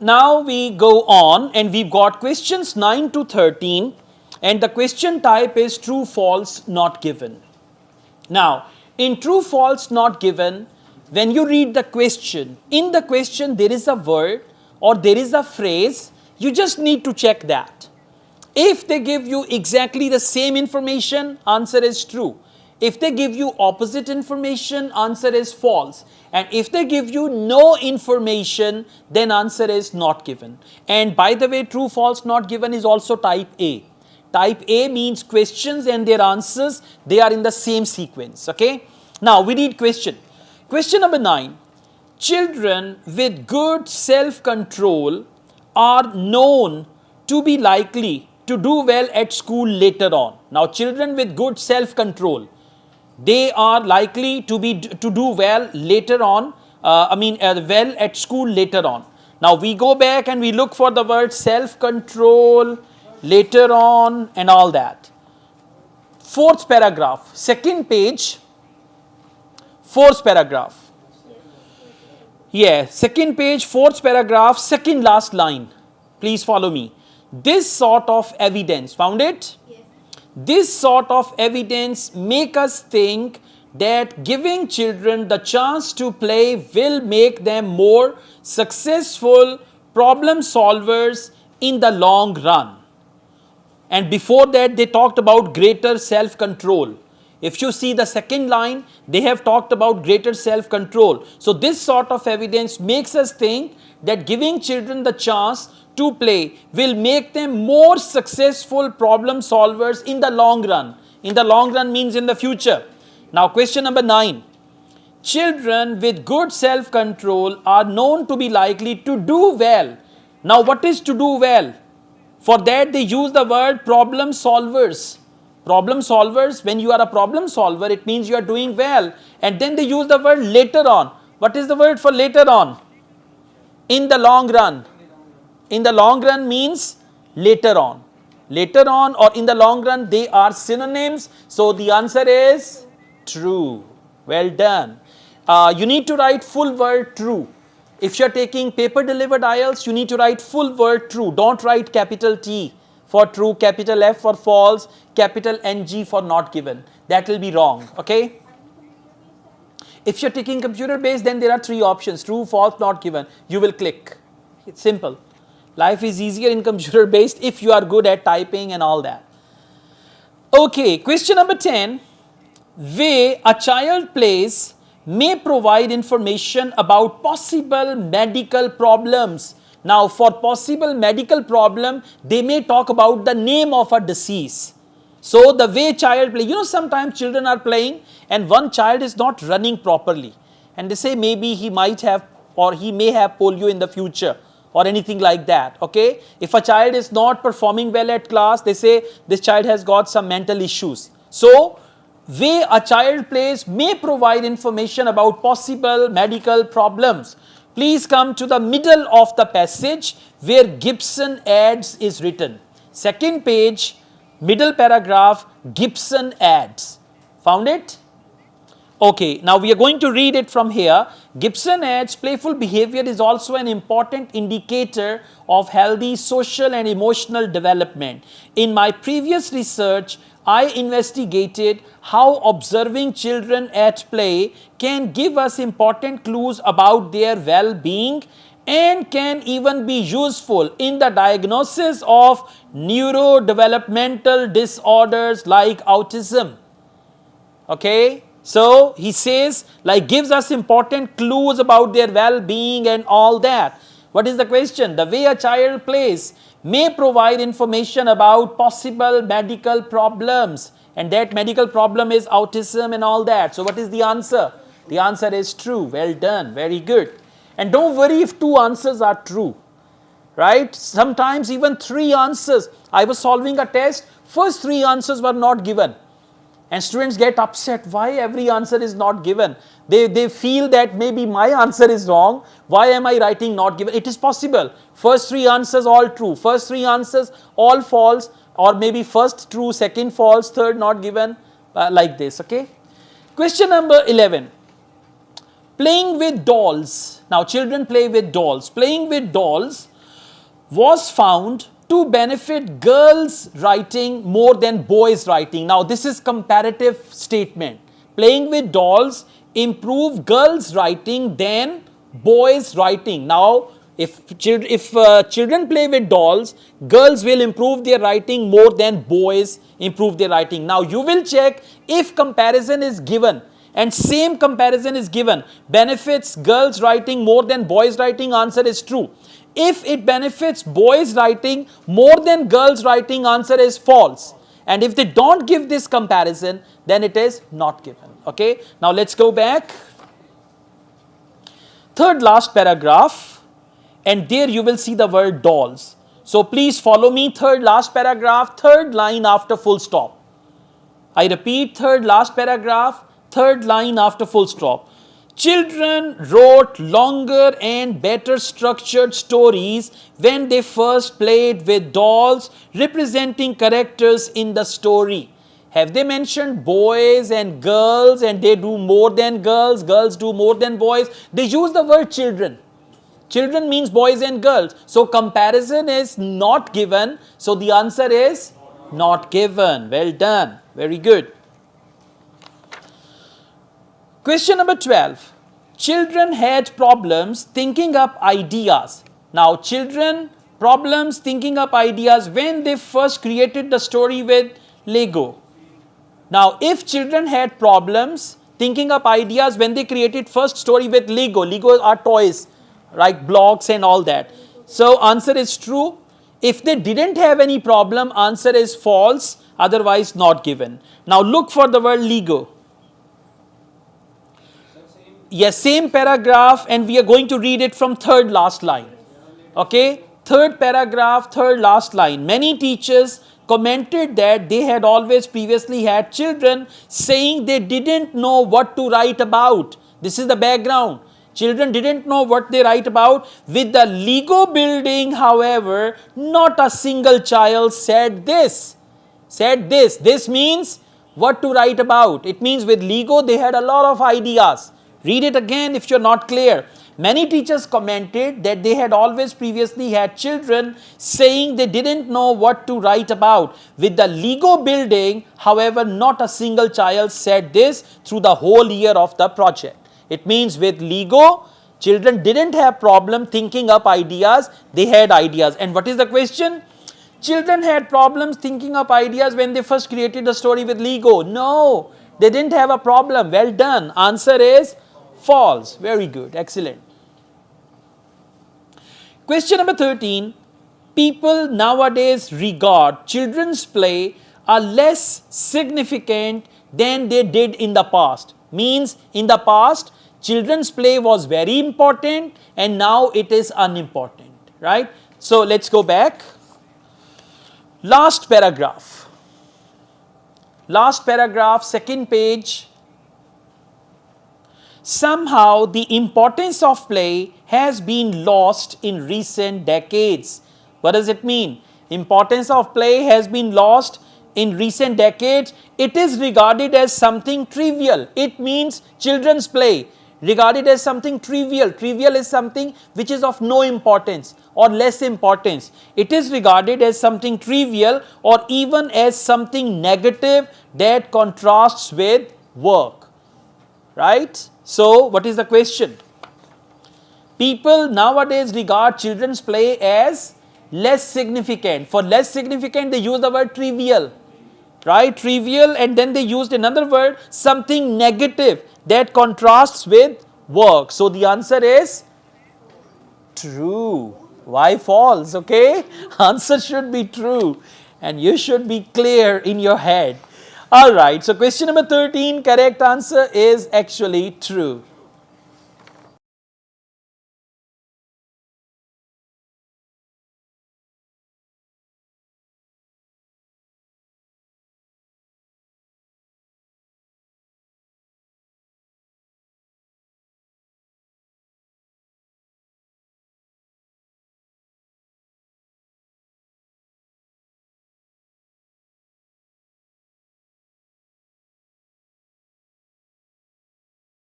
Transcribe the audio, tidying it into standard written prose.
now we go on and we've got questions 9 to 13 and the question type is true, false, not given. Now, in true, false, not given, when you read the question, in the question there is a word or there is a phrase, you just need to check that. If they give you exactly the same information, answer is true. If they give you opposite information, answer is false. And if they give you no information, then answer is not given. And by the way, true, false, not given is also type A. Type A means questions and their answers, they are in the same sequence. Okay. Now we read question. Question number 9. Children with good self-control are known to be likely to do well at school later on. Now children with good self-control, they are likely to do well later on, well at school later on. Now we go back and we look for the word self-control, later on and all that. Fourth paragraph, second page, fourth paragraph. Yeah, second page, fourth paragraph, second last line. Please follow me. This sort of evidence, found it? Yes. This sort of evidence make us think that giving children the chance to play will make them more successful problem solvers in the long run. And before that they talked about greater self-control. If you see the second line, they have talked about greater self-control. So this sort of evidence makes us think that giving children the chance to play will make them more successful problem solvers in the long run. In the long run means in the future. Now question number 9. Children with good self-control are known to be likely to do well. Now what is to do well? For that they use the word problem solvers. Problem solvers, when you are a problem solver, it means you are doing well. And then they use the word later on. What is the word for later on? In the long run. In the long run means later on. Later on or in the long run, they are synonyms. So the answer is true. Well done. You need to write full word true. If you are taking paper delivered IELTS, you need to write full word true. Don't write capital T for true, capital F for false, capital NG for not given. That will be wrong. Okay. If you're taking computer based, then there are 3 options: true, false, not given. You will click. It's simple. Life is easier in computer based if you are good at typing and all that. Okay, question number 10. Way a child plays may provide information about possible medical problems. Now for possible medical problem, they may talk about the name of a disease. So the way child play, sometimes children are playing and one child is not running properly. And they say maybe he might have or he may have polio in the future or anything like that. Okay. If a child is not performing well at class, they say this child has got some mental issues. So way a child plays may provide information about possible medical problems. Please come to the middle of the passage where Gibson adds is written. Second page, middle paragraph, Gibson adds. Found it? Okay, now we are going to read it from here. Gibson adds, playful behavior is also an important indicator of healthy social and emotional development. In my previous research, I investigated how observing children at play can give us important clues about their well-being and can even be useful in the diagnosis of neurodevelopmental disorders like autism. Okay, so he says gives us important clues about their well-being and all that. What is the question? The way a child plays may provide information about possible medical problems, and that medical problem is autism and all that. So what is the answer? The answer is true. Well done. Very good. And don't worry if 2 answers are true, right? Sometimes even 3 answers. I was solving a test, first 3 answers were not given. And students get upset. Why every answer is not given? They feel that maybe my answer is wrong. Why am I writing not given? It is possible. First 3 answers all true. First 3 answers all false. Or maybe first true, second false, third not given. Like this. Okay. Question number 11. Playing with dolls. Now children play with dolls. Playing with dolls was found to benefit girls writing more than boys writing. Now this is comparative statement. Playing with dolls improve girls writing than boys writing. Now if children play with dolls, girls will improve their writing more than boys improve their writing. Now you will check if comparison is given and same comparison is given, benefits girls writing more than boys writing, answer is true. If it benefits boys writing more than girls writing, answer is false. And if they don't give this comparison, then it is not given. Okay, now let's go back. Third last paragraph, and there you will see the word dolls. So please follow me. Third last paragraph, third line after full stop. I repeat, third last paragraph, third line after full stop. Children wrote longer and better structured stories when they first played with dolls representing characters in the story. Have they mentioned boys and girls, and they do more than girls, girls do more than boys? They use the word children. Children means boys and girls. So comparison is not given. So the answer is not given. Well done. Very good. Question number 12. Children had problems thinking up ideas. Now children problems thinking up ideas when they first created the story with Lego. Now if children had problems thinking up ideas when they created first story with Lego. Lego are toys, like blocks and all that. So answer is true. If they didn't have any problem, answer is false, otherwise not given. Now look for the word Lego. Yes, same paragraph, and we are going to read it from third last line. Okay, third paragraph, third last line. Many teachers commented that they had always previously had children saying they didn't know what to write about. This is the background. Children didn't know what they write about. With the Lego building, however, not a single child said this. This means what to write about. It means with Lego they had a lot of ideas. Read it again if you're not clear. Many teachers commented that they had always previously had children saying they didn't know what to write about. With the Lego building, however, not a single child said this through the whole year of the project. It means with Lego, children didn't have problem thinking up ideas, they had ideas. And what is the question? Children had problems thinking up ideas when they first created the story with Lego. No, they didn't have a problem. Well done. Answer is false. Very good. Excellent. Question number 13. People nowadays regard children's play are less significant than they did in the past. Means in the past, children's play was very important and now it is unimportant. Right? So let's go back. Last paragraph. Last paragraph, second page. Somehow the importance of play has been lost in recent decades. What does it mean? Importance of play has been lost in recent decades. It is regarded as something trivial. It means children's play regarded as something trivial. Trivial is something which is of no importance or less importance. It is regarded as something trivial or even as something negative that contrasts with work. Right? So, what is the question? People nowadays regard children's play as less significant. For less significant, they use the word trivial. Right? Trivial, and then they used another word, something negative that contrasts with work. So, the answer is true. Why false? Okay? Answer should be true. And you should be clear in your head. Alright, so question number 13, correct answer is actually true.